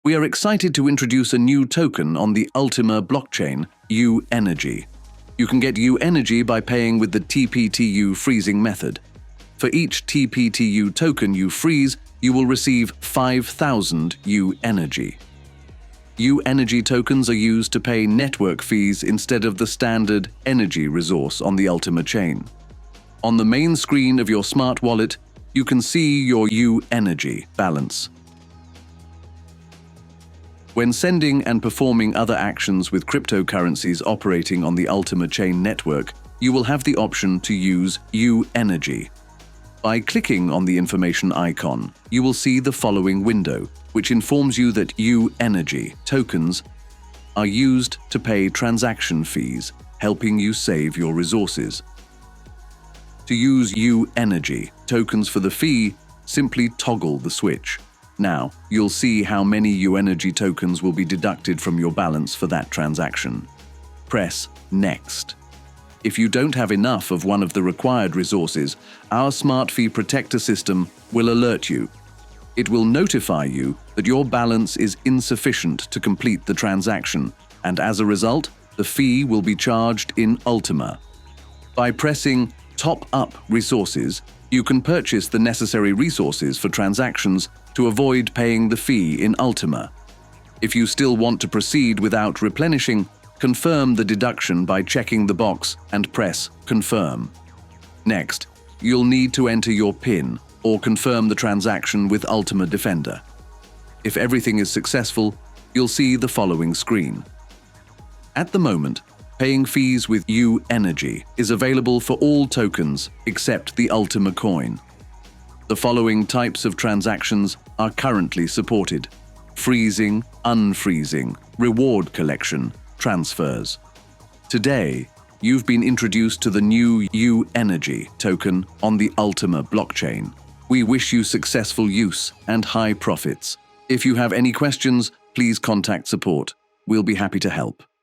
We are excited to introduce a new token on the Ultima blockchain, UENERGY. You can get UENERGY by paying with the TPTU freezing method. For each TPTU token you freeze, you will receive 5,000 UENERGY. UENERGY tokens are used to pay network fees instead of the standard energy resource on the Ultima Chain. On the main screen of your smart wallet, you can see your UENERGY balance. When sending and performing other actions with cryptocurrencies operating on the Ultima Chain network, you will have the option to use UENERGY. By clicking on the information icon, you will see the following window, which informs you that UENERGY tokens are used to pay transaction fees, helping you save your resources. To use UENERGY tokens for the fee, simply toggle the switch. Now, you'll see how many UENERGY tokens will be deducted from your balance for that transaction. Press Next. If you don't have enough of one of the required resources, our Smart Fee Protector system will alert you. It will notify you that your balance is insufficient to complete the transaction, and as a result, the fee will be charged in Ultima. By pressing Top Up Resources, you can purchase the necessary resources for transactions to avoid paying the fee in Ultima. If you still want to proceed without replenishing, confirm the deduction by checking the box and press Confirm. Next, you'll need to enter your PIN or confirm the transaction with Ultima Defender. If everything is successful, you'll see the following screen. At the moment, paying fees with UENERGY is available for all tokens except the Ultima coin. The following types of transactions are currently supported: freezing, unfreezing, reward collection, transfers. Today, you've been introduced to the new UENERGY token on the Ultima blockchain. We wish you successful use and high profits. If you have any questions, please contact support. We'll be happy to help.